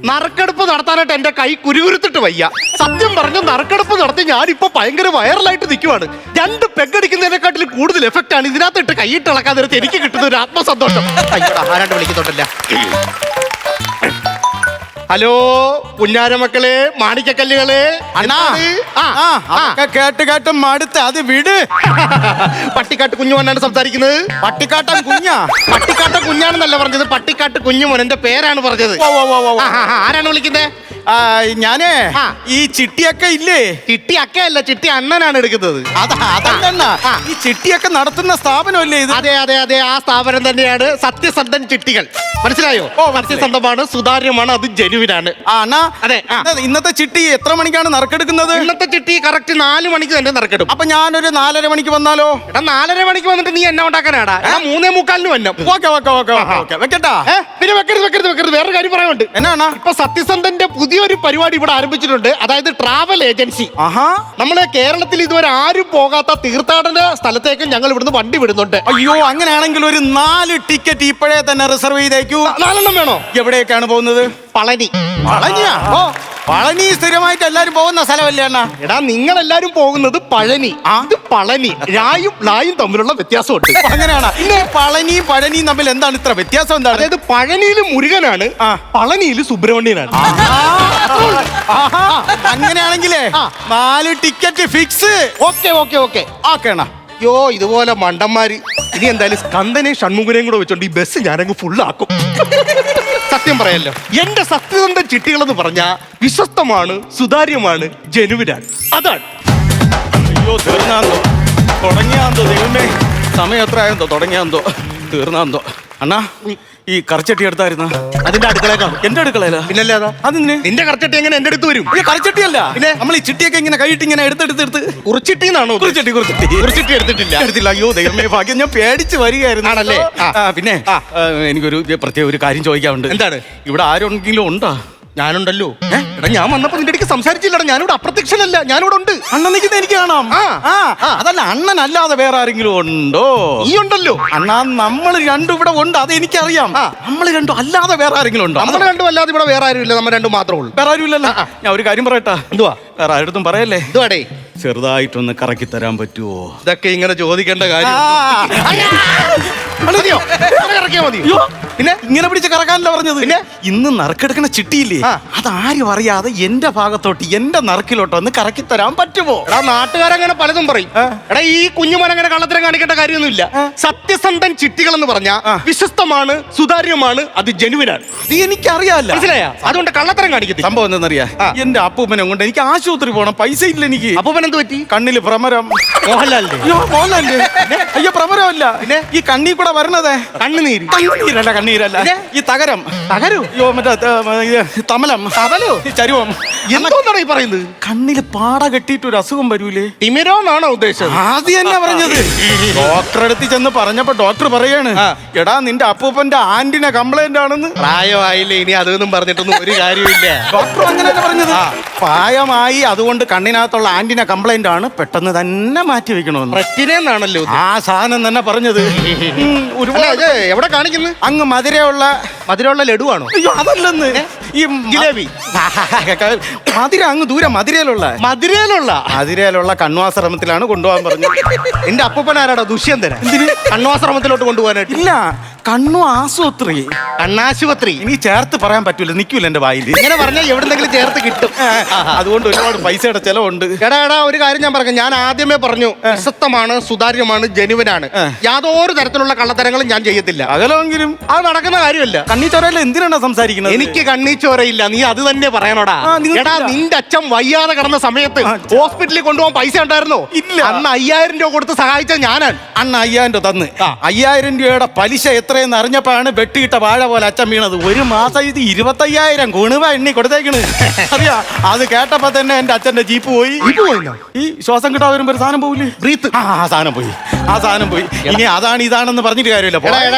നറുക്കെടുപ്പ് നടത്താനായിട്ട് എന്റെ കൈ കുരുകുരുത്തിട്ട് വയ്യ. സത്യം പറഞ്ഞ നറുക്കെടുപ്പ് നടത്തി ഞാനിപ്പോ ഭയങ്കര വൈറലായിട്ട് നിൽക്കുവാണ്. 2 പെഗടിക്കുന്നതിനെക്കാട്ടിലും കൂടുതൽ എഫക്റ്റ് ആണ് ഇതിനകത്തിട്ട് കൈയിട്ട് ഇളക്കാൻ നേരത്തെ എനിക്ക് കിട്ടുന്ന ഒരു ആത്മസന്തോഷം. ആരാണ്ട് വിളിക്കുന്നുണ്ടല്ല. ഹലോ പുന്നാര മക്കളെ, മാണിക്കക്കല്ലുകളെ. അണ്ണാ കേട്ട് കേട്ട് മടുത്ത് അത് വിട്. പട്ടിക്കാട്ട് കുഞ്ഞുമോനാണ് സംസാരിക്കുന്നത്. പട്ടിക്കാട്ടൻ കുഞ്ഞാ? പട്ടിക്കാട്ടൻ കുഞ്ഞാണെന്നല്ല പറഞ്ഞത്, പട്ടിക്കാട്ട് കുഞ്ഞുമോൻ എന്റെ പേരാണ് പറഞ്ഞത്. ആരാണ് വിളിക്കുന്നത്? ഞാനേ ഈ ചിട്ടിയൊക്കെ ഇല്ലേ? ചിട്ടി അക്കയല്ല, ചിട്ടി അണ്ണനാണ് എടുക്കുന്നത്. അതല്ല, ഈ ചിട്ടിയൊക്കെ നടത്തുന്ന സ്ഥാപനമല്ലേ ഇത്? അതെ അതെ അതെ, ആ സ്ഥാപനം തന്നെയാണ് സത്യസന്ധൻ ചിട്ടികൾ. മനസ്സിലായോ? സത്യസന്ധമാണ്, സുതാര്യമാണ്, അത് ജനുവിനാണ്. അതെ. ഇന്നത്തെ ചിട്ടി എത്ര മണിക്കാണ് നറുക്കെടുക്കുന്നത്? ഇന്നത്തെ ചിട്ടി കറക്റ്റ് 4 മണിക്ക് തന്നെ നറുക്കെടുക്കും. അപ്പൊ ഞാനൊരു 4:30 മണിക്ക് വന്നാലോ? എടാ 4:30 മണിക്ക് വന്നിട്ട് നീ എന്നെ ഉണ്ടാക്കാനാടാ? 3:45 വന്നം. വെക്കട്ടാ? പിന്നെ വെക്കരുത്. വേറൊരു കാര്യം പറയാനുണ്ട്. എന്നാണ്? ഇപ്പൊ സത്യസന്ധന്റെ പുതിയൊരു പരിപാടി ഇവിടെ ആരംഭിച്ചിട്ടുണ്ട്. അതായത് ട്രാവൽ ഏജൻസി. നമ്മളെ കേരളത്തിൽ ഇതുവരെ ആരും പോകാത്ത തീർത്ഥാടന സ്ഥലത്തേക്ക് ഞങ്ങൾ ഇവിടുന്ന് വണ്ടി വിടുന്നുണ്ട്. അയ്യോ, അങ്ങനെയാണെങ്കിൽ ഒരു 4 ടിക്കറ്റ് ഇപ്പോഴേ തന്നെ റിസർവ് ചെയ്തേക്കൂ. 4 വേണോ? എവിടേക്കാണ് പോകുന്നത്? പളനി. പളനിയാ? പളനി സ്ഥിരമായിട്ട് എല്ലാരും പോകുന്ന സ്ഥലമല്ലേ അണ്ണാ? എടാ നിങ്ങൾ എല്ലാരും പോകുന്നത് പഴനി, അത് പളനി. രായും ലായും തമ്മിലുള്ള വ്യത്യാസമുണ്ട്. അങ്ങനെയാണ്. പഴനിയും തമ്മിൽ എന്താണ് ഇത്ര വ്യത്യാസം? എന്താണ്? അതായത് പഴനിയില് മുരുകനാണ്, പളനിയില് സുബ്രഹ്മണ്യനാണ്. അങ്ങനെയാണെങ്കിലേ 4 ടിക്കറ്റ് ഫിക്സ്. ഓക്കെ. അയ്യോ, ഇതുപോലെ മണ്ടന്മാര്. ഇനി എന്തായാലും സ്കന്ദനെയും ഷൺമുഖനെയും കൂടെ വെച്ചോണ്ട് ഈ ബസ് ഞാനങ്ങ് ഫുള്ളാക്കും. സത്യം പറയല്ലോ, എന്റെ സത്യസന്ധൻ ചിട്ടികൾ എന്ന് പറഞ്ഞാ വിശ്വസ്തമാണ്, സുതാര്യമാണ്, ജനുവിനാണ്. അതാണ്. അയ്യോ, തീർന്നാന്തോ, തുടങ്ങിയാന്തോ, ദൈവമേ, സമയം എത്ര ആയെന്തോ, തുടങ്ങിയാന്തോ, തീർന്നാന്തോ. അണ്ണാ, ഈ കറച്ചട്ടി എടുത്തായിരുന്നു? അതിന്റെ അടുക്കളേക്കാണ്. എന്റെ അടുക്കളയില? പിന്നല്ലേ അതാ. അതിന് നിന്റെ കറച്ചട്ടി എങ്ങനെ എന്റെ അടുത്ത് വരും? കറച്ചട്ടിയല്ല, പിന്നെ നമ്മൾ ഈ ചിട്ടിയൊക്കെ ഇങ്ങനെ കൈയിട്ട് ഇങ്ങനെ എടുത്ത് കുറിച്ചിട്ടിന്നാണോ? കുറിച്ചിട്ടി എടുത്തിട്ടില്ല. അയ്യോ ദൈവമേ, ഭാഗ്യം, ഞാൻ പേടിച്ച് വരികയായിരുന്നു. ആണല്ലേ? പിന്നെ എനിക്കൊരു പ്രത്യേക ഒരു കാര്യം ചോദിക്കാറുണ്ട്. എന്താണ്? ഇവിടെ ആരെങ്കിലും ഉണ്ടോ? ഞാനുണ്ടല്ലോ. എടാ, ഞാൻ വന്നപ്പോ നിന്റെ അടുത്ത് സംസാരിച്ചില്ലടാ. ഞാനിവിടെ അപ്രത്യക്ഷനല്ല, ഞാനിവിടെ ഉണ്ട്. അണ്ണൻ നിൽക്കുന്ന എനിക്ക് കാണാം. അതല്ല, അണ്ണൻ അല്ലാതെ വേറെ ആരെങ്കിലും ഉണ്ടോ? നീ ഉണ്ടല്ലോ. അണ്ണാ, നമ്മൾ രണ്ടും ഇവിടെ ഉണ്ട്, അത് എനിക്കറിയാം. നമ്മൾ രണ്ടും അല്ലാതെ വേറെ ആരെങ്കിലും ഉണ്ടോ? നമ്മൾ രണ്ടും അല്ലാതെ ഇവിടെ വേറെ ആരും ഇല്ല, നമ്മൾ രണ്ടും മാത്രമേ ഉള്ളൂ. വേറെ ആരും ഇല്ലല്ലോ. ഞാൻ ഒരു കാര്യം പറയട്ടാ. എന്തുവാ? വേറെ ആരുടെ പറയല്ലേ? എന്തുവാടേ? ചെറുതായിട്ടൊന്ന് കറക്കി തരാൻ പറ്റുമോ? ഇതൊക്കെ ഇങ്ങനെ ചോദിക്കേണ്ട കാര്യം? മതിയോ? പിന്നെ ഇങ്ങനെ പിടിച്ച് കറക്കാനല്ല പറഞ്ഞത്. പിന്നെ ഇന്ന് നറുക്കെടുക്കണ ചിട്ടിയില്ലേ, അതാരും അറിയാതെ എന്റെ ഭാഗത്തോട്ട്, എന്റെ നറുക്കിലോട്ട് ഒന്ന് കറക്കി തരാൻ പറ്റുമോ? എടാ, നാട്ടുകാരങ്ങനെ പലതും പറയും. എടാ, ഈ കുഞ്ഞുമോനങ്ങനെ കള്ളത്തരം കാണിക്കേണ്ട കാര്യമൊന്നുമില്ല. സത്യസന്ധൻ ചിട്ടികൾ എന്ന് പറഞ്ഞാൽ വിശ്വസ്തമാണ്, സുതാര്യമാണ്, അത് ജനുവിനാണ്. നീ എനിക്കറിയാല്ല, മനസ്സിലായ? അതുകൊണ്ട് കള്ളത്തരം കാണിക്കത്തില്ല. സംഭവം എന്തെന്നറിയാ? എന്റെ അപ്പൂപ്പനെ കൊണ്ട് എനിക്ക് ആശുപത്രി പോകണം, പൈസ ഇല്ല എനിക്ക്. അപ്പൂപ്പൻ എന്ത് പറ്റി? കണ്ണില് ഭ്രമരം. മോഹൻലാലിന്റെ? അയ്യോ, ഭ്രമരമല്ല, പിന്നെ ഈ കണ്ണി കൂടെ വരണതേ കണ്ണുനീര്. കണ്ണീരല്ല, ഈ തകരം. അയ്യോ, മറ്റേ തമലം, ചരുവം. എന്തോന്നാണ് ഈ പറയുന്നത്? കണ്ണില് പാട കെട്ടിയിട്ട് ഒരു അസുഖം വരൂലേ? തിമിരോന്നാണോ ഉദ്ദേശിച്ചത്? ആദ്യം എന്നാ പറഞ്ഞത്? ഡോക്ടറെ അടുത്ത് ചെന്ന് പറഞ്ഞപ്പോ ഡോക്ടർ പറയാണ്, എടാ നിന്റെ അപ്പൂപ്പന്റെ ആന്റിനെ കംപ്ലൈന്റ് ആണെന്ന്. പ്രായമായില്ലേ, ഇനി അതൊന്നും പറഞ്ഞിട്ടൊന്നും ഒരു കാര്യമില്ല. ഡോക്ടർ അങ്ങനെ പറഞ്ഞത്. പ്രായമായി, അതുകൊണ്ട് കണ്ണിനകത്തുള്ള ആന്റിനെ കംപ്ലൈന്റ് ആണ്, പെട്ടെന്ന് തന്നെ മാറ്റി വെക്കണമെന്ന്. പ്രശ്നമാണല്ലോ ആ സാധനം തന്നെ പറഞ്ഞത്. എവിടെ കാണിക്കുന്നു? അങ്ങ് മധുരമുള്ള ലഡുവാണോ? അയ്യോ, അതല്ലെന്ന്, ഈ ജിലേബി. മധുര അങ്ങ് ദൂരെ മധുരയിലുള്ള കണ്വാശ്രമത്തിലാണ് കൊണ്ടുപോകാൻ പറഞ്ഞത്. എന്റെ അപ്പൂപ്പനാരാടോ? ദുഷ്യന്തന. എന്തിന് കണ്വാശ്രമത്തിലോട്ട് കൊണ്ടുപോകാനായിട്ട്? ഇല്ല, കണ്ണു ആശുപത്രി. കണ്ണാശുപത്രി. ഇനി ചേർത്ത് പറയാൻ പറ്റൂല, നിൽക്കൂല എന്റെ വായിൽ. ഇങ്ങനെ പറഞ്ഞാൽ എവിടെന്നെങ്കിലും ചേർത്ത് കിട്ടും. അതുകൊണ്ട് ഒരുപാട് പൈസയുടെ ചെലവുണ്ട്. എടാ, ഒരു കാര്യം ഞാൻ പറഞ്ഞു. ഞാൻ ആദ്യമേ പറഞ്ഞു, വിശ്വസ്തമാണ്, സുതാര്യമാണ്, ജനുവിനാണ്. യാതൊരു തരത്തിലുള്ള കള്ളത്തരങ്ങളും ഞാൻ ചെയ്യത്തില്ല. അകലെങ്കിലും അത് നടക്കുന്ന കാര്യമല്ല. കണ്ണീച്ചോരല്ല എന്തിനാണ് സംസാരിക്കുന്നത്? എനിക്ക് കണ്ണീച്ചോരയില്ല, നീ അത് തന്നെ പറയണോടാ. എടാ, നിന്റെ അച്ഛൻ വയ്യാതെ കിടന്ന സമയത്ത് ഹോസ്പിറ്റലിൽ കൊണ്ടുപോകാൻ പൈസ ഉണ്ടായിരുന്നോ? ഇല്ല. അന്ന് 5000 രൂപ കൊടുത്ത് സഹായിച്ചത് ഞാനാണ്. അന്ന് 5000 രൂപ തന്ന് 5000 രൂപയുടെ പലിശ എത്രയെന്ന് അറിഞ്ഞപ്പോഴാണ് വെട്ടിയിട്ട വാഴ പോലെ അച്ഛൻ വീണത്. ഒരു മാസം ഇത് 25000 ഗുണവ എണ്ണി കൊടുത്തേക്കണ്. അറിയാ, അത് കേട്ടപ്പോ തന്നെ എന്റെ അച്ഛന്റെ ജീപ്പ് പോയി. ഈ ശ്വാസം കിട്ടാൻ വരുമ്പോ ഒരു സാധനം പോവില്ലേ, ബ്രീത്ത്. ആ സാധനം പോയി. ഇനി അതാണ് ഇതാണെന്ന് പറഞ്ഞിട്ട് കാര്യമില്ല.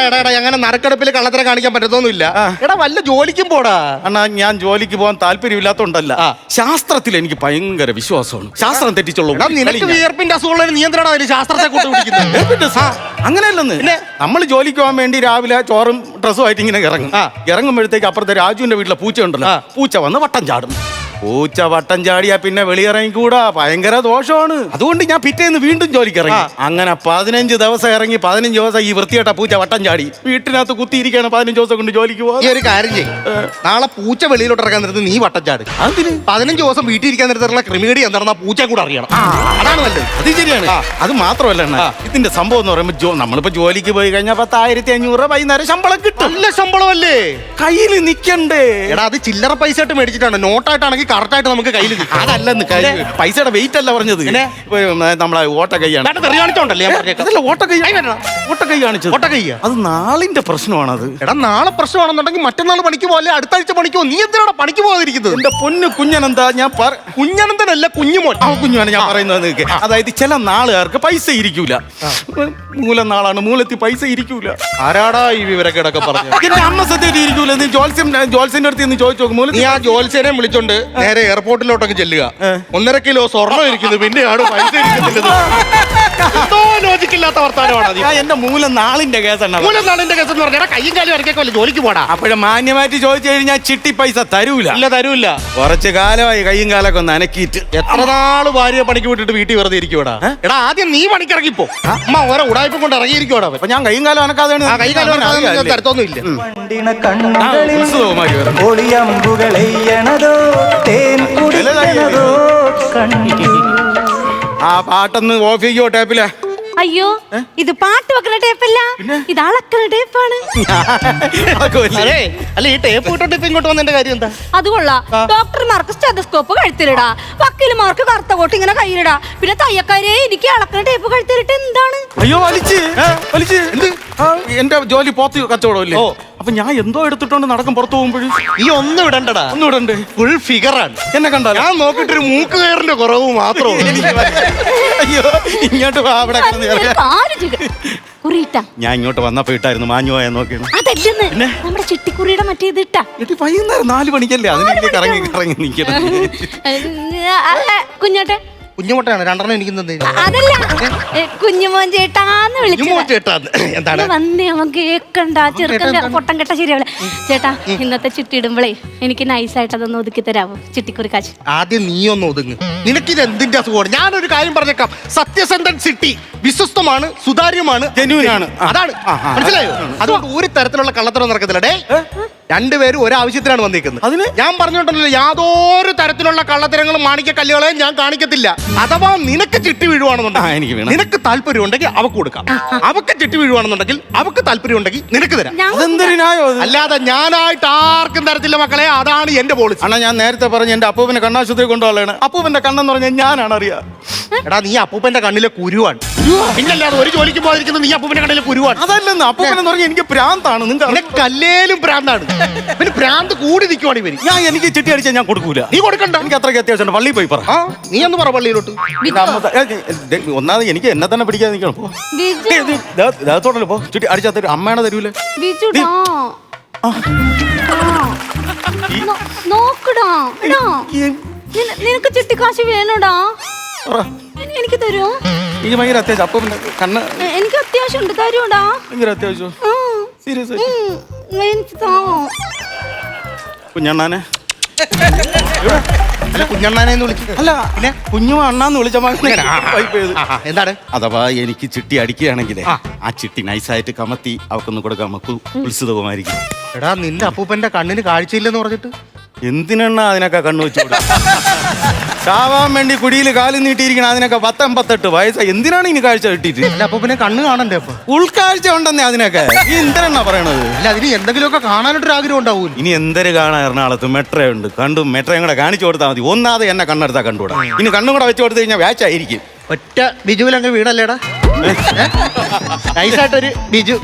അങ്ങനെ നറുക്കെടുപ്പിൽ കള്ളത്തരം കാണിക്കാൻ പറ്റത്തൊന്നുമില്ല. എടാ, വല്ല ജോലിക്കും പോടാ. അണ്ണാ, ഞാൻ ജോലിക്ക് പോകാൻ താല്പര്യമില്ലാത്തോണ്ടല്ല, ശാസ്ത്രത്തിൽ എനിക്ക് ഭയങ്കര വിശ്വാസമാണ്. ശാസ്ത്രം തെറ്റിച്ചുള്ളൂ. നിനക്ക് വിയർപ്പിന്റെ അസുഖമുള്ള നീ എന്തിനാണ് അതിന് ശാസ്ത്രത്തെ കൂട്ടി പിടിക്കുന്നത്? അങ്ങനെയല്ലെന്ന് പിന്നെ? നമ്മൾ ജോലിക്ക് പോകാൻ വേണ്ടി രാവിലെ ചോറും ഡ്രസ്സും ആയിട്ട് ഇങ്ങനെ ഇറങ്ങും. ഇറങ്ങുമ്പോഴത്തേക്ക് അപ്പുറത്തെ രാജുവിന്റെ വീട്ടിലെ പൂച്ച ഉണ്ടല്ലോ, പൂച്ച വന്ന് വട്ടം ചാടും. പൂച്ച വട്ടം ചാടിയാ പിന്നെ വെളിയിറങ്ങിക്കൂടാ, ഭയങ്കര ദോഷമാണ്. അതുകൊണ്ട് ഞാൻ പിറ്റേന്ന് വീണ്ടും ജോലിക്ക് ഇറങ്ങി. അങ്ങനെ 15 ദിവസം ഇറങ്ങി, 15 ദിവസം ഈ വൃത്തിയായിട്ട പൂച്ച വട്ടം ചാടി വീട്ടിനകത്ത് കുത്തിയിരിക്കുകയാണ്. 15 ദിവസം കൊണ്ട് ജോലിക്ക് പോകാം. ഈ ഒരു കാര്യം ചെയ്യും, നാളെ പൂച്ച വെളിയിലോട്ട് ഇറങ്ങാൻ നേരത്ത് നീ വട്ടച്ചാട്. അതിന് 15 ദിവസം വീട്ടിൽ ഇരിക്കാൻ നേരത്തുള്ള ക്രിമിനേടി എന്താണെന്ന് ആ പൂച്ച കൂടെ അറിയണം. അതാണ് നല്ലത്. അത് ശരിയാണ്. അത് മാത്രമല്ല അണ്ണാ, ഇതിന്റെ സംഭവം എന്ന് പറയുമ്പോൾ നമ്മളിപ്പോ ജോലിക്ക് പോയി കഴിഞ്ഞാൽ 10,500 രൂപ വൈകുന്നേരം ശമ്പളം കിട്ടും. നല്ല ശമ്പളമല്ലേ? കയ്യിൽ നിക്കണ്ടേ? എടാ അത് ചില്ലറ പൈസ ആയിട്ട് മേടിച്ചിട്ടാണ്, നോട്ടായിട്ടാണെങ്കിൽ കറക്റ്റ് ആയിട്ട് നമുക്ക് കയ്യിൽ അതല്ലെന്ന് പൈസയുടെ വെയിറ്റ് അല്ല പറഞ്ഞത്. നമ്മളെ ഓട്ട കൈയാണ്. കാണിച്ചോണ്ടല്ലേ ഞാൻ പറഞ്ഞേക്കാം. അതല്ല ഓട്ട കൈ കാണിച്ചത്. ഓട്ട കയ്യാ അത് നാളിന്റെ പ്രശ്നമാണത്. എടാ നാളെ പ്രശ്നമാണെന്നുണ്ടെങ്കിൽ മറ്റന്നാൾ പണിക്ക് പോകല്ലേ, അടുത്ത ആഴ്ച പണിക്ക് പോകും. നീ എന്തിനാണ് പണിക്ക് പോകാതിരിക്കുന്നത്? എന്റെ പൊന്നു കുഞ്ഞനെന്താ ഞാൻ കുഞ്ഞനന്തനല്ല, കുഞ്ഞുമോൻ. ആ കുഞ്ഞാണ് ഞാൻ പറയുന്നത്. അതായത് ചില നാളുകാർക്ക് പൈസ ഇരിക്കൂല. മൂലം നാളാണ്, മൂലത്തിൽ പൈസ ഇരിക്കൂല. ആരാടാ ഈ വിവരക്കേടൊക്കെ പറഞ്ഞു? എന്റെ അമ്മ സത്യമായിട്ട് ഇരിക്കൂല. നീ ജോത്സ്യന്റെ അടുത്ത് നിന്ന് ചോദിച്ചു നോക്കും. നീ ആ ജോത്സ്യനെ വിളിച്ചോണ്ട് നേരെ എയർപോർട്ടിലോട്ടൊക്കെ ചെല്ലുക. 1.5 കിലോ സ്വർണ്ണം ഇരിക്കുന്നു, പിന്നെയാണ് പൈസ ഇരിക്കുന്നില്ല. എന്തോ ലോജിക്കില്ലാത്ത വർത്താനമാണ്. എന്റെ മൂലം നാളിന്റെ കേസാണ്. മൂലനാളിന്റെ കേസ് എന്ന് പറഞ്ഞാൽ കയ്യും കാലും ഇറക്കിയൊക്കെ ജോലിക്ക് പോടാ. അപ്പോഴും മാന്യമായിട്ട് ചോദിച്ചു കഴിഞ്ഞാൽ ചിട്ടി പൈസ തരൂല. ഇല്ല, തരൂല്ല. കുറച്ച് കാലമായി കയ്യും കാലൊക്കെ ഒന്ന് അനക്കിയിട്ട്. എത്ര നാള് ഭാര്യയെ പണിക്ക് വിട്ടിട്ട് വീട്ടിൽ വെറുതെ ഇരിക്കൂടാ? എടാ ആദ്യം നീ പണിക്കിറങ്ങിപ്പോ. അമ്മ ഓരോ ഉടായ്പ കൊണ്ട് ഇറങ്ങിയിരിക്കൂടാ. അപ്പൊ ഞാൻ കയ്യും കാലം അനക്കാതെയാണ്. കൈ കാലം തരത്തൊന്നും ഇല്ല. ആ പാട്ടൊന്ന് ഓഫീക്കോ ടേപ്പിലെ. അയ്യോ, ഇത് പാട്ട് വെക്കുന്ന ടേപ്പല്ല, ഇത് അളക്കുന്ന ടേപ്പാണ്. അല്ല ഈ ടേപ്പ് ഇട്ടോട്ട് ഇപ്പൊ ഇങ്ങോട്ട് വന്നതിന്റെ കാര്യം എന്താ? അത് കൊള്ളാം. ഡോക്ടർമാർക്ക് സ്റ്റെതസ്കോപ്പ് കഴുത്തിലിടാ, വക്കീലുമാർക്ക് കറുത്ത കോട്ട് ഇങ്ങനെ കയ്യിലിടാ, പിന്നെ തയ്യക്കാരെ എനിക്ക് അളക്കുന്ന ടേപ്പ് കഴുത്തിലിട്ട് എന്താണ്? അയ്യോ വലിച്ച് എന്റെ ജോലി പോത്ത് കച്ചവടമല്ലേ. അപ്പൊ ഞാൻ എന്തോ എടുത്തിട്ടോണ്ട് നടക്കും പുറത്തു പോകുമ്പോഴും. ഈ ഒന്നും ഇടണ്ടടാ, ഒന്നും ഇടണ്ട്. ഫുൾ ഫിഗറാണ്. എന്നെ കണ്ടാ ഞാൻ നോക്കിട്ടൊരു മൂക്ക് കയറിന്റെ കുറവ് മാത്രമേ. അയ്യോ ഇങ്ങോട്ട് അവിടെ ഞാൻ ഇങ്ങോട്ട് വന്നപ്പോ ഇട്ടായിരുന്നു മാഞ്ഞു പോയാ നോക്കിയാണ്. അതല്ലെന്ന് നമ്മുടെ ചിട്ടിക്കുറിയുടെ മറ്റേ ഇത് ഇട്ടാ. വൈകുന്നേരം 4 മണിക്കല്ലേ അതിനെ കറങ്ങി നിൽക്കണം. കുഞ്ഞോട്ടെ കുഞ്ഞുമോട്ടാണ് 2 എനിക്ക് അതല്ല, കുഞ്ഞുമോൻ ചേട്ടാന്ന് വിളിച്ചു. എന്താണ് വന്നേ അവൻ കേക്കണ്ട, ചെറുക്കന്റെ പൊട്ടം കെട്ട ശരിയാവില്ല. ചേട്ടാ ഇന്നത്തെ ചിട്ടി ഇടുമ്പോളേ എനിക്ക് നൈസായിട്ട് അതൊന്ന് ഒതുക്കി തരാമോ? ചിട്ടിക്കുറി കാശ് ആദ്യം നീ ഒന്ന് ഒതുങ്ങ്. നിനക്കിത് എന്തിന്റെ അസുഖമാണ്? ഞാനൊരു കാര്യം പറഞ്ഞേക്കാം. സത്യസന്ധൻ സിട്ടി വിശ്വസ്തമാണ്, സുതാര്യമാണ്, ജെന്യൂനാണ്. അതാണ് മനസ്സിലായോ? അതുകൊണ്ട് ഒരു തരത്തിലുള്ള കള്ളത്തരം നടക്കത്തില്ല. ഡേ രണ്ടുപേരും ഒരാവശ്യത്തിനാണ് വന്നിരിക്കുന്നത്. അതിന് ഞാൻ പറഞ്ഞിട്ടുണ്ടല്ലോ, യാതൊരു തരത്തിലുള്ള കള്ളത്തരങ്ങളും മാണിക്യ കല്ലുകളെയും ഞാൻ കാണിക്കത്തില്ല. അഥവാ നിനക്ക് ചിട്ടി വീഴുവാണെന്നുണ്ടെങ്കിൽ നിനക്ക് താല്പര്യം ഉണ്ടെങ്കിൽ അവക്ക് കൊടുക്കാം. അവക്ക് ചിട്ടി വീഴുവാണെന്നുണ്ടെങ്കിൽ അവക്ക് താല്പര്യം ഉണ്ടെങ്കിൽ നിനക്ക് തരാം. അല്ലാതെ ഞാനായിട്ട് ആർക്കും തരത്തില്ല മക്കളെ. അതാണ് എന്റെ പോളിസി. അണ്ണാ ഞാൻ നേരത്തെ പറഞ്ഞ എന്റെ അപ്പൂപ്പനെ കണ്ണാശുപത്രി കൊണ്ടുപോകാനാണ്. അപ്പൂപ്പന്റെ കണ്ണെന്ന് പറഞ്ഞാൽ ഞാനാണ് അറിയാ. എടാ നീ അപ്പൂപ്പന്റെ കണ്ണിലെ കുരുവാണ്. പിന്നല്ലാതെ ഒരു ജോലിക്ക് പോയിരിക്കുന്നത് നീ അപ്പൂപ്പന്റെ കണ്ണിലെ കുരുവാണ്. അതല്ലെന്ന് അപ്പൂപ്പനെന്ന് പറഞ്ഞാൽ എനിക്ക് പ്രാന്താണ്. നിങ്ങൾക്ക് അല്ലേലും പ്രാന്താണ്. പിന്നെ പ്രാന്ത് കൂടി നിൽക്കുവാണ് ഇവര്. എനിക്ക് ചിട്ടി അടിച്ചാൽ ഞാൻ കൊടുക്കൂല. നീ കൊടുക്കണ്ട. എനിക്ക് അത്രയ്ക്ക് അത്യാവശ്യം. പള്ളി പോയി പറ. നീ ഒന്ന് പറ പള്ളിയിലോട്ട്. ഒന്നാമത് എനിക്ക് എന്നെ തന്നെ പിടിക്കാതെ നിൽക്കണം. പോ ചുറ്റി അടിച്ചാൽ അമ്മയാണ് തരൂല. നോക്കടാ, നിനക്ക് ചിട്ടിക്കാശ് വേണോടാ? എനിക്ക് തരുമോ? എനിക്ക് ഭയങ്കര അത്യാവശ്യം. അപ്പൂപ്പന്റെ കണ്ണ് എനിക്ക് അത്യാവശ്യം ഉണ്ട്, തരുമോടാ? ഭയങ്കര അത്യാവശ്യം. സീരിയസ് കുഞ്ഞണ്ണാനെ കുഞ്ഞണ്ണാനെന്ന് വിളിച്ചു. അല്ല പിന്നെ കുഞ്ഞു അണ്ണാന്ന് വിളിച്ച എന്താണ്? അഥവാ എനിക്ക് ചിട്ടി അടിക്കുകയാണെങ്കിൽ ആ ചിട്ടി നൈസായിട്ട് കമത്തി അവക്കൊന്ന് കൊടുക്കാൻ നമുക്ക് ഉത്സുതമായിരിക്കും. എടാ നിന്റെ അപ്പൂപ്പന്റെ കണ്ണിന് കാഴ്ചയില്ലെന്ന് പറഞ്ഞിട്ട് എന്തിനാണ് അതിനൊക്കെ കണ്ണു വെച്ചു ചാവാൻ വേണ്ടി കുടിയിൽ കാലം നീട്ടിയിരിക്കണം. അതിനൊക്കെ 18 വയസ്സാ. എന്തിനാണ് ഇനി കാഴ്ച കിട്ടിയിട്ട്? അല്ല അപ്പൂപ്പനെ കണ്ണ് കാണണ്ടേ? അപ്പൊ ഉൾക്കാഴ്ച ഉണ്ടെന്നേ അതിനൊക്കെ. ഈ എന്തിനാ പറയണത്? അല്ല അതിന് എന്തെങ്കിലുമൊക്കെ കാണാനായിട്ടൊരു ആഗ്രഹം ഉണ്ടാവൂല. ഇനി എന്തൊരു കാണാൻ എറണാകുളത്ത് മെട്രോ ഉണ്ട്. കണ്ടും മെട്രോയും കൂടെ കാണിച്ചു കൊടുത്താൽ മതി. ഒന്നാതെ എന്നെ കണ്ണെടുത്താ കണ്ടുകൂടാ. ഇനി കണ്ണും കൂടെ വെച്ച് കൊടുത്തു കഴിഞ്ഞാൽ വ്യാച്ചായിരിക്കും. ഒറ്റ ബിജുവിലങ്ങ് വീണല്ലേടാ. നൈസായിട്ടൊരു ബിജു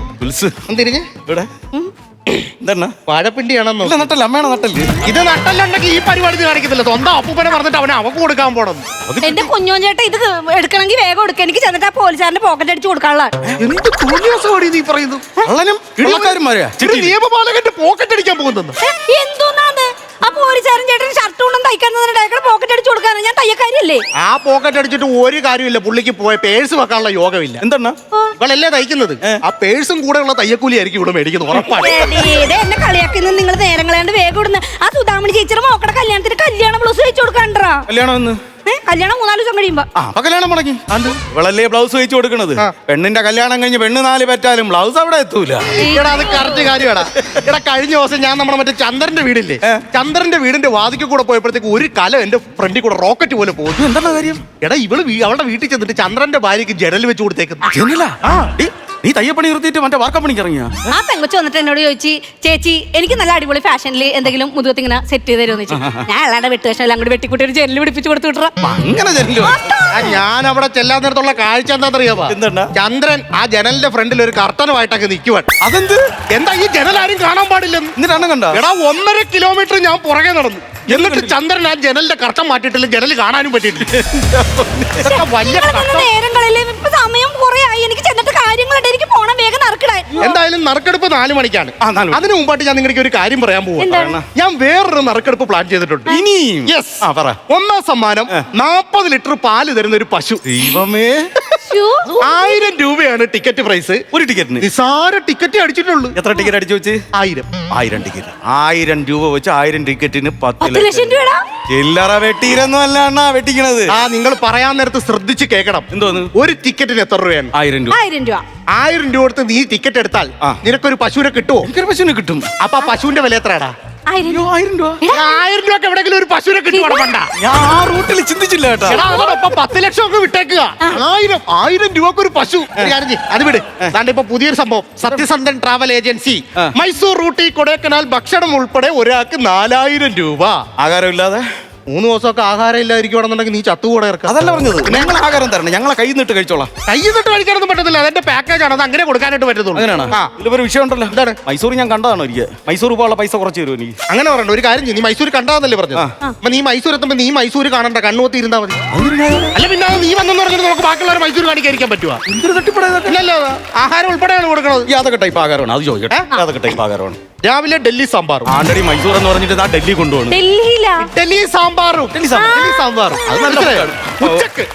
തിരിഞ്ഞ് ഇവിടെ എന്താണ് വാഴപ്പിണ്ടിയാണെന്നോ? നട്ടല്ല അമ്മയാണ് നട്ടല്. ഇത് നട്ടല്ലുണ്ടെങ്കിൽ ഈ പരിപാടി കാണിക്കത്തില്ല. സ്വന്തം അപ്പൂപ്പനെ പറഞ്ഞിട്ട് അവനെ അവക്ക് കൊടുക്കാൻ പോണം. എന്റെ കുഞ്ഞോൻ ചേട്ടാ ഇത് എടുക്കണമെങ്കിൽ വേഗം എടുക്കുക. എനിക്ക് ചെന്നിട്ട് ആ പോലീസുകാരന്റെ പോക്കറ്റ് അടിച്ച് കൊടുക്കാനുള്ള. എന്ത് തോന്നിയാസമാണ് നീ പറയുന്നു? നിയമപാലകന്റെ പോക്കറ്റ് അടിക്കാൻ പോകുന്നു. എന്തോന്നാണ് ആ പോലീസുകാരൻ ചേട്ടൻ ഷർട്ട് കൊണ്ടും തയ്ക്കാൻ പോക്കറ്റ് അടിച്ച് കൊടുക്കാറ്? ഞാൻ തയ്യക്കാരിയല്ലേ? അല്ലേ? ആ പോക്കറ്റ് അടിച്ചിട്ട് ഒരു കാര്യമില്ല. പുള്ളിക്ക് പോയ പേഴ്സ് വെക്കാനുള്ള യോഗമില്ല. എന്താണ് ഇവളല്ലേ തയ്ക്കുന്നത്? ആ പേഴ്സും കൂടെ ഉള്ള തയ്യക്കൂലി ആയിരിക്കും ഇവിടെ മേടിക്കുന്നത്, ഉറപ്പാണ്. എന്നെ കളിയാക്കുന്ന നിങ്ങൾ നേരം കളയാണ്ട് വേഗം ഇടുന്ന ആ സുധാമണി ചേച്ചിയുടെ മോക്കടെ കല്യാണത്തിന് കല്യാണ ബ്ലൗസ് വെച്ച് കൊടുക്കണ്ടാ? കല്യാണം എന്ന് കല്യാണം 4 ദിവസം കഴിയുമ്പോ അപ്പൊ കല്യാണം മുടങ്ങി. ഇവളല്ലേ ബ്ലൗസ് വെച്ച് കൊടുക്കണത്. പെണ്ണിന്റെ കല്യാണം കഴിഞ്ഞ് പെണ്ണ് 4 പറ്റാലും ബ്ലൗസ് അവിടെ എത്തൂല. എടാ അത് കറക്റ്റ് കാര്യമാടാ. എടാ കഴിഞ്ഞ ദിവസം ഞാൻ നമ്മുടെ മറ്റേ ചന്ദ്രന്റെ വീടില്ലേ, ചന്ദ്രന്റെ വീടിന്റെ വാതിക്ക് കൂടെ പോയപ്പോഴത്തേക്ക് ഒരു കല എന്റെ ഫ്രണ്ടിൽ കൂടെ റോക്കറ്റ് പോലെ പോകുന്നു. എന്താണ് കാര്യം? എടാ ഇവള് അവളുടെ വീട്ടിൽ ചെന്നിട്ട് ചന്ദ്രന്റെ ഭാര്യക്ക് ജനൽ വെച്ച് കൊടുത്തേക്കുന്നു. നീ തയ്യപ്പണി നിർത്തിയിട്ട് മറ്റേ വാർക്കപ്പണിക്ക് ഇറങ്ങിയ ആ പെങ്കൊച്ച് വന്നിട്ട് എന്നോട് ചോദിച്ചു, ചേച്ചി എനിക്ക് നല്ല അടിപൊളി ഫാഷനിൽ എന്തെങ്കിലും മുതുകത്ത് ഇങ്ങനെ സെറ്റ് ചെയ്ത് തരുമെന്ന് ചോദിച്ചു. ഞാൻ അല്ലാണ്ട് വെട്ടുവേഷം എല്ലാം കൂടി വെട്ടിക്കൂട്ടി ഒരു ജനലിൽ പിടിപ്പിച്ച് കൊടുത്തു വിട്ടു. അങ്ങനെ ഞാൻ അവിടെ ചെല്ലാൻ നേരത്തുള്ള കാഴ്ച എന്താണെന്നറിയാമോ? എന്താണ്? ചന്ദ്രൻ ആ ജനലിന്റെ ഫ്രണ്ടിൽ ഒരു കർട്ടനുമായിട്ടൊക്കെ നിൽക്കുവാൻ. അതെന്ത്? എന്താ ഈ ജനൽ ആരും കാണാൻ പാടില്ലെന്ന്? എന്നിട്ടാണ് കണ്ട? എടാ 1.5 കിലോമീറ്റർ ഞാൻ പുറകെ നടന്നു. എന്നിട്ട് ചന്ദ്രൻ ആ ജനലിന്റെ കർട്ടൻ മാറ്റിയിട്ടില്ല, ജനൽ കാണാനും പറ്റിയിട്ടില്ല. ഇതൊക്കെ വലിയ കഷ്ടം. നേരം കളയില്ലേ, ഇപ്പൊ സമയം കുറെ ആയി. എനിക്ക് ചെന്നിട്ട് കാര്യങ്ങളുണ്ട്, എനിക്ക് പോണം, വേഗം നറുക്കിടാൻ. എന്തായാലും നറുക്കെടുപ്പ് 4 മണിക്കാണ്. 4 മണി. അതിനു മുമ്പായിട്ട് ഞാൻ നിങ്ങൾക്ക് ഒരു കാര്യം പറയാൻ പോവാ. ഞാൻ വേറൊരു നറുക്കെടുപ്പ് പ്ലാൻ ചെയ്തിട്ടുണ്ട്. ഇനി യെസ്, പറ. 1ാം സമ്മാനം 40 ലിറ്റർ പാല് തരുന്ന ഒരു പശു. ദൈവമേ, 1000 രൂപയാണ് ടിക്കറ്റ് പ്രൈസ്. ഒരു ടിക്കറ്റിന് നിസാര ടിക്കറ്റ് അടിച്ചിട്ടുള്ളൂ. എത്ര ടിക്കറ്റ് അടിച്ചു വെച്ച്? 1000 ടിക്കറ്റ്. 1000 രൂപ വെച്ച് 1000 ടിക്കറ്റിന് 10 ലക്ഷം രൂപ. ചില്ലറ വെട്ടീരൊന്നും അല്ല അണ്ണാ വെട്ടിക്കണത്. നിങ്ങൾ പറയാൻ നേരത്ത് ശ്രദ്ധിച്ച് കേൾക്കണം. എന്തോന്ന്? ഒരു ടിക്കറ്റിന് എത്ര രൂപയാണ്? 1000 രൂപ. 1000 രൂപ. 1000 രൂപ കൊടുത്ത് നീ ടിക്കറ്റ് എടുത്താൽ നിനക്കൊരു പശുവിനെ കിട്ടുമോ? എനിക്കൊരു പശുവിനെ കിട്ടും. അപ്പൊ ആ പശുവിന്റെ വില എത്രയാടാ? 1000 രൂപ. 1000 രൂപ. 1000 രൂപ എവിടെയെങ്കിലും ഒരു പശുവിനെ കിട്ടുവാണ് പണ്ട. ഞാൻ ആ റൂട്ടിൽ ചിന്തിച്ചില്ല കേട്ടോ. അതോടൊപ്പം 10 ലക്ഷം ഒക്കെ വിട്ടേക്കുക. 1000 രൂപക്ക് ഒരു പശു. ഒരു കാര്യം ചെയ്യ്, അത് വിട്. അതാണ്ട് ഇപ്പൊ പുതിയൊരു സംഭവം. സത്യസന്ധൻ ട്രാവൽ ഏജൻസി മൈസൂർ ഊട്ടി കൊടൈക്കനാൽ ഭക്ഷണം ഉൾപ്പെടെ ഒരാൾക്ക് 4000 രൂപ. ആകാരമില്ലാതെ 3 ദിവസമൊക്കെ ആഹാരം ഇല്ലാതിരിക്കുവാണെന്നുണ്ടെങ്കിൽ നീ ചത്തുകൂടെ ഇറക്കാം. അതല്ല പറഞ്ഞത്, ഞങ്ങൾ ആഹാരം തരണം, ഞങ്ങളെ കയ്യിൽ നിന്നിട്ട് കഴിച്ചോളാം. കയ്യിൽ നിന്നിട്ട് കഴിക്കാനൊന്നും പറ്റത്തില്ല, അതെന്റെ പാക്കേജ് ആണ്, അത് അങ്ങനെ കൊടുക്കാനായിട്ട് പറ്റത്തുള്ളൂ. അങ്ങനെയാണ്. ഇതിലൊരു വിഷയം ഉണ്ടല്ലോ. എന്താണ്? മൈസൂർ ഞാൻ കണ്ടതാണോ? മൈസൂർ പോകാനുള്ള പൈസ കുറച്ച് തരുമോ എനിക്ക്? അങ്ങനെ പറയണ്ട. ഒരു കാര്യം ചെയ്യും, നീ മൈസൂർ കണ്ടാന്നല്ലേ പറഞ്ഞത്. അപ്പൊ നീ മൈസൂർ എത്തുമ്പോ നീ മൈസൂർ കാണണ്ട, കണ്ണുകൊത്തി ഇരുന്നാ മതി. അല്ല പിന്നെ നീ വന്നെന്ന് പറഞ്ഞിട്ട് നമുക്ക് ബാക്കിയുള്ളവരെ മൈസൂർ കാണിക്കാതിരിക്കാൻ പറ്റുമോ? ഇല്ലല്ലോ, ആഹാരം ഉൾപ്പെടെയാണ് കൊടുക്കുന്നത്. യാതൊക്കെ ടൈപ്പ് ആഹാരമാണ്, അത് ചോദിക്കട്ടെ. യാതൊക്കെ ടൈപ്പ് ആഹാരമാണ്? രാവിലെ ഡൽഹി സാമ്പാറും. ആണ്ടടി മൈസൂർ എന്ന് പറഞ്ഞിട്ട് ഡൽഹി കൊണ്ടുപോകണം. ഡൽഹി സാമ്പാറും.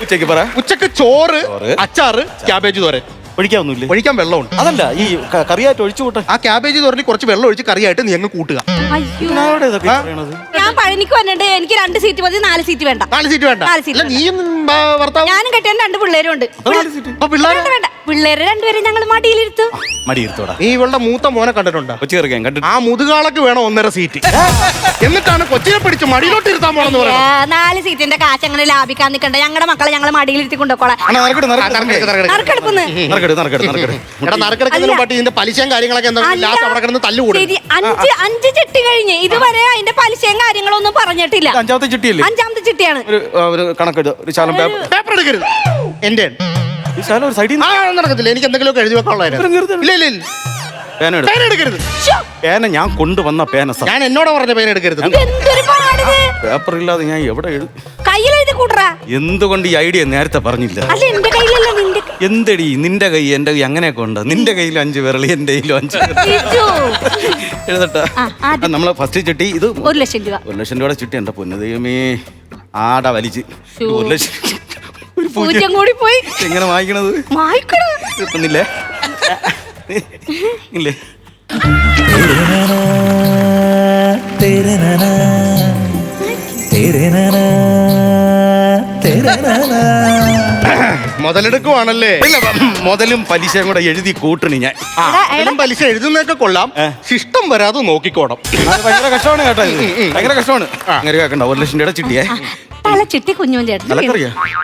ഉച്ചക്ക് പറ. ഉച്ചക്ക് ചോറ്, അച്ചാറ്, ക്യാബേജ് തോരൻ. ഒഴിക്കാവുന്നില്ലേ? ഒഴിക്കാൻ വെള്ളമുണ്ട്. അതല്ല, ഈ കറിയായിട്ട് ഒഴിച്ചു കൂട്ടെ. ആ ക്യാബേജ് തോരന് കുറച്ച് വെള്ളം ഒഴിച്ച് കറിയായിട്ട് നീ അങ്ങ് കൂട്ടുക. ഞാൻ പഴനിക്ക് വന്നിട്ട് എനിക്ക് 2 സീറ്റ് മതി, 4 സീറ്റ് വേണ്ട. 4 സീറ്റ് വേണ്ട. 4 സീറ്റ്. നീയും ഭർത്താവ്? ഞാനും കെട്ടിയാൻ 2 പിള്ളേരും ഉണ്ട്. വേണ്ട, പിള്ളേരെ 2 പേരെ ഞങ്ങൾ മടിയിലിരുത്തും. മടിയിരുത്തോടാ. നീ ഇവളുടെ മൂത്ത മോനെ കണ്ടിട്ടുണ്ടോ? കൊച്ചിറക്കാൻ കണ്ടിട്ട്. ആ മുതുകാളക്ക് വേണം 1.5 സീറ്റ്. എന്നിട്ടാണ് കൊച്ചിനെ പിടിച്ച് മടിയിലോട്ട് ഇരുത്താൻ പോണെന്ന് പറയുന്നത്. 4 സീറ്റിന്റെ കാശ് അങ്ങനെ ലാഭിക്കാൻ നിൽക്കണ്ട. ഞങ്ങളുടെ മക്കളെ ഞങ്ങൾ മടിയിലിരുത്തി കൊണ്ടുപോകോളാം. ഇതിന്റെ പലിശയും കാര്യങ്ങളൊക്കെ ലാസ്റ്റ് അവിടെ കിടന്ന് തല്ലുകൂടും. 5 ചിട്ടി കഴിഞ്ഞ് ഇതുവരെ അതിന്റെ പലിശയും കാര്യങ്ങളൊന്നും പറഞ്ഞിട്ടില്ല. 5ാമത്തെ ചിട്ടിയല്ലേ? 5ാമത്തെ ചിട്ടിയാണ്. ഒരു കണക്കെടു, ഒരു ശാലം പേപ്പർ എടുക്കരുത്. എന്റെ ഒരു സൈഡിൽ നടക്കത്തില്ല. എനിക്ക് എന്തെങ്കിലും എഴുതി വെക്കാനുള്ളതായിരുന്നു. ഇല്ല ഇല്ല, പേന എടുക്കരുത്. പേന ഞാൻ കൊണ്ടുവന്ന പേന. ഞാൻ എന്നോട് പറഞ്ഞ പേന എടുക്കരുത്. പേപ്പർ ഇല്ലാതെ ഞാൻ എവിടെ എഴുതും? കയ്യിലെഴുതി കൂട്ടറാ. എന്തുകൊണ്ട് ഈ ഐഡിയ നേരത്തെ പറഞ്ഞില്ല? അല്ല, എന്റെ കയ്യിലല്ല, നിന്റെ. എന്തടി നിന്റെ കൈ എന്റെ കൈ അങ്ങനെയൊക്കെ ഉണ്ട്? നിന്റെ കയ്യിൽ 5 വിരൽ, എന്റെ കയ്യിലും 5 എഴുതട്ടെ. നമ്മളെ ഫസ്റ്റ് ചിട്ടി ഇത് 1 ലക്ഷം രൂപ. 1 ലക്ഷം രൂപയുടെ ചിട്ടി. എന്റെ പൊന്നു ദൈവമേ, ആട വലിച്ച് 1 ലക്ഷം. ഒരു പൂജ്യം കൂടി പോയി. എങ്ങനെ വായിക്കണത്? കിട്ടുന്നില്ലേ? ഇല്ലേ? മുതലെടുക്കുവാണല്ലേ? ഇല്ല, മുതലും പലിശയും കൂടെ എഴുതി കൂട്ടണി ഞാൻ. പലിശ എഴുതുന്നതൊക്കെ കൊള്ളാം, ശിഷ്ടം വരാതെ നോക്കിക്കോണം. ഭയങ്കര കഷ്ടമാണ് കേട്ടോ, ഭയങ്കര കഷ്ടമാണ്. അങ്ങനെ കേൾക്കണ്ട. 1 ലക്ഷം രൂപയുടെ ചിട്ടിയെ. തലച്ചിട്ടി കുഞ്ഞോൻ ചേട്ടൻ.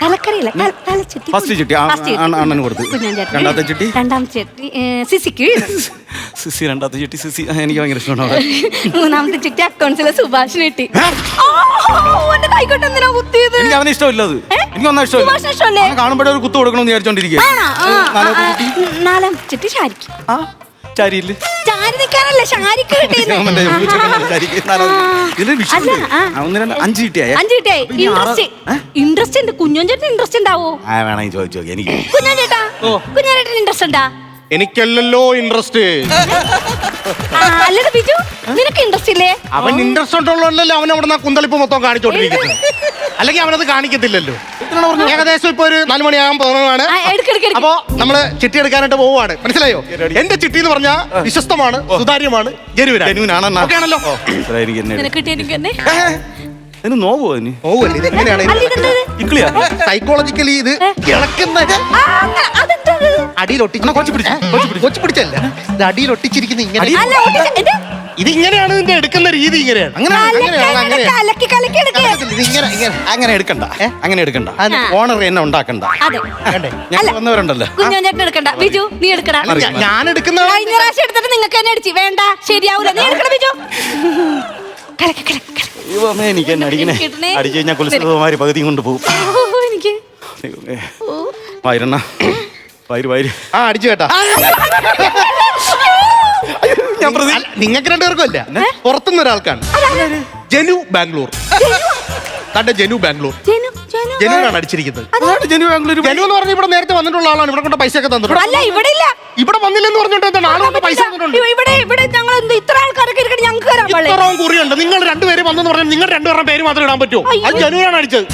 തലക്കറിയില്ല, തലച്ചിട്ടി. ഫസ്റ്റ് ചിട്ടി അണ്ണന് കൊടുത്തു. രണ്ടാമത്തെ ചിട്ടി സിസിക്ക്. സിസി രണ്ടാമത്തെ ചിട്ടി സിസി എനിക്ക് ഭയങ്കര ഇഷ്ടമാണ്. 3ാമത്തെ ചിട്ടി അക്കൗണ്ട്സിലെ സുഭാഷിന് കിട്ടി. എനിക്ക് അവനെ ഇഷ്ടമില്ല. അത് എനിക്ക് ഒന്നും ഇഷ്ടമില്ല. കാണുമ്പോഴേ ഒരു കുത്തു കൊടുക്കണമെന്ന് വിചാരിച്ചോണ്ടിരിക്കുക. 4ാമത്തെ ചിട്ടി ഷാരിക്ക്. ചാരിയില്ല, ചാരി നിൽക്കാനല്ല, ഷാരിക്ക് കിട്ടി. 5 ചിട്ടിയായി. ഇൻട്രസ്റ്റ് ഉണ്ട്. കുഞ്ഞോൻ ചേട്ടൻ ഇൻട്രസ്റ്റ് ഉണ്ടാവോ? വേണമെങ്കിൽ ചോദിച്ചു നോക്കി. എനിക്ക് കുഞ്ഞോൻ ചേട്ടാ, കുഞ്ഞോൻ ചേട്ടൻ ഇൻട്രസ്റ്റ് ഉണ്ടാ? എനിക്കല്ലല്ലോ ഇൻട്രസ്റ്റ്. അല്ലത് ബിജു, നിനക്ക് ഇൻട്രസ്റ്റ് ഇല്ലേ? അവൻ ഇൻട്രസ്റ്റ് ഉണ്ടല്ലോ അവൻ അവിടെ കുന്തളിപ്പ് മൊത്തം കാണിച്ചോണ്ടിരിക്കുന്നു. അല്ലെങ്കിൽ അവനത് കാണിക്കത്തില്ലല്ലോ. ഏകദേശം ഇപ്പൊ ഒരു 4 മണിയാകാൻ പോകുന്നതാണ്. അപ്പോ നമ്മള് ചിട്ടി എടുക്കാനായിട്ട് പോവുകയാണ്. മനസ്സിലായോ? എന്റെ ചിട്ടി എന്ന് പറഞ്ഞാൽ വിശ്വസ്തമാണ്, സുതാര്യമാണ്, ജനുവിനാണ്. ഓക്കേ ആണല്ലോ? നോവോ അതിന് പോവല്ലേ? ഇത് എങ്ങനെയാണ് ഇക്ലിയാ സൈക്കോളജിക്കലി ഇത് ഇളക്കുന്ന അടിയിലൊട്ടിച്ച് കൊച്ചു പിടിച്ചല്ല, ഇത് അടിയിലൊട്ടിച്ചിരിക്കുന്ന ഇങ്ങനെ. ഇത് ഇങ്ങനെയാണ് ഇതിന്റെ എടുക്കുന്ന രീതി. ഇങ്ങനെയാണ് അങ്ങനെ എടുക്കണ്ട, അങ്ങനെ എടുക്കണ്ട. ഓണർ എന്നെ ഉണ്ടാക്കണ്ട. ഞാൻ വന്നവരുണ്ടല്ലോ. ബിജു നീ എടുക്കടാ. ഞാൻ എടുക്കുന്ന കഴിഞ്ഞ പ്രാവശ്യം എടുത്തിട്ട് നിങ്ങൾക്ക് തന്നെ അടിച്ചു. വേണ്ട, ശരിയാവൂല. നീ എടുക്കണം ബിജു. എനിക്ക് എന്നെ അടിക്കണേ. അടിച്ചു കഴിഞ്ഞാൽ കുലസുമാര് പകുതിയും കൊണ്ട് പോകും. എനിക്ക് വയറെണ്ണ വയറ് അടിച്ചു കേട്ടാ. നിങ്ങൾക്ക് രണ്ടുപേർക്കും അല്ല, പുറത്തുനിന്ന് ഒരാൾക്കാണ്. ജനു ബാംഗ്ലൂർ. തന്റെ ജനു ബാംഗ്ലൂർ. ജനുവിനാണ് അടിച്ചിരിക്കുന്നത്. ജനു എന്ന് പറഞ്ഞ ഇവിടെ നേരത്തെ വന്നിട്ടുള്ള ആളാണ്. ഇവിടെ കൊണ്ട് പൈസ ഒക്കെ തന്നിട്ടുണ്ട്. ഇവിടെ വന്നില്ലെന്ന് പറഞ്ഞിട്ട് എന്താണ് ആളുകൊണ്ട് പൈസ തന്നിട്ടുണ്ട്. ഇത്രയും കുറിയുണ്ട്. നിങ്ങൾ രണ്ടുപേരും വന്നെന്ന് പറഞ്ഞാൽ നിങ്ങൾ രണ്ടുപേരുടെ പേര് മാത്രം ഇടാൻ പറ്റുമോ? അത് ജനുവിനാണ് അടിച്ചത്.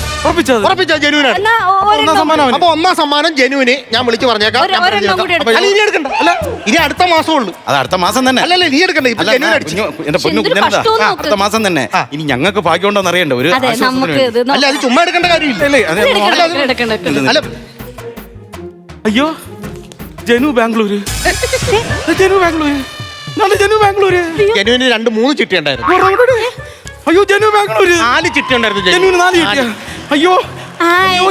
ഉറപ്പിച്ച ജനുവിനാണ്. അപ്പൊ ഒന്നാം സമ്മാനം ജനുവിന് ഞാൻ വിളിച്ചു പറഞ്ഞേക്കാം. ഇനി എടുക്കണ്ട. അല്ല, ഇനി അടുത്ത മാസം ഉള്ളു. അത് അടുത്ത മാസം തന്നെ. അല്ലല്ല, നീ എടുക്കണ്ട. ഇപ്പൊ ജനുവിന് അടിച്ചു. എന്റെ പൊന്നു കുഞ്ഞെന്താ അടുത്ത മാസം തന്നെ. ഇനി ഞങ്ങൾക്ക് ഭാഗ്യമുണ്ടോന്ന് അറിയണ്ട. ഒരു അല്ല, അത് ചുമ്മാ എടുക്കേണ്ട കാര്യമില്ല. അല്ല, അയ്യോ ജനു ബാംഗ്ലൂര്. ജനുവിന് 2-3 ചിട്ടി ഉണ്ടായിരുന്നു. അയ്യോ ജനു ബാംഗ്ലൂര് 4 ചിട്ടി ഉണ്ടായിരുന്നു. ജനുവിന് 4 ചിട്ടിയാ. അയ്യോ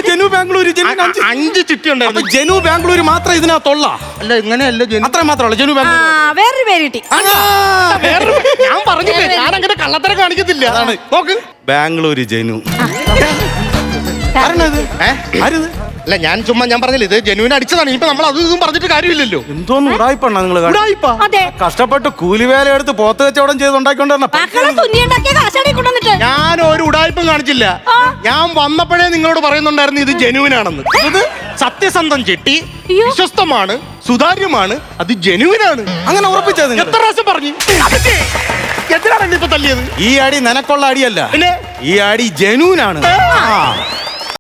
ജനു ബാംഗ്ലൂര്. 5 ചിട്ടി ഉണ്ടായിരുന്നു. ജനു ബാംഗ്ലൂര് മാത്രം ഇതിനകത്തുള്ള. അല്ല, ഇങ്ങനെയല്ല. അത്ര മാത്രമല്ല ജനു ബാംഗ്ലൂർ. വേറൊരു പേര് കിട്ടി. ഞാൻ പറഞ്ഞില്ലേ, ഞാൻ അങ്ങനെ കള്ളത്തരം കാണിക്കത്തില്ല. അതാണ് നോക്ക്, ബാംഗ്ലൂര് ജനു. ആരത്? അല്ല, ഞാൻ ചുമ്മാ ഞാൻ പറഞ്ഞില്ല, ഇത് ജനുവിന് അടിച്ചതാണ്. ഇപ്പൊ നമ്മൾ അതും ഇതും പറഞ്ഞിട്ട് കാര്യമില്ലല്ലോ. എന്തോന്ന് ഉടായിപ്പാണ് നിങ്ങൾ അതെ. കഷ്ടപ്പെട്ട് കൂലിവേല എടുത്ത് പോത്ത് കച്ചവടം ചെയ്ത് ഉണ്ടാക്കിക്കൊണ്ടിരുന്ന ഞാൻ ഒരു ഉടായ്പും കാണിച്ചില്ല. ഞാൻ വന്നപ്പോഴേ നിങ്ങളോട് പറയുന്നുണ്ടായിരുന്നു ഇത് ജനുവിനാണെന്ന്. ഇത് സത്യസന്ധം ചിട്ടി, വിശ്വസ്തമാണ്, സുതാര്യമാണ്, അത് ജനുവിനാണ്. അങ്ങനെ ഉറപ്പിച്ചത് എത്ര പ്രാവശ്യം പറഞ്ഞു? എന്തിനാണ് എന്നെ ഇപ്പൊ തല്ലിയത്? ഈ അടി നിനക്കുള്ള അടിയല്ല, പിന്നെ ഈ അടി ജനുവിനാണ്.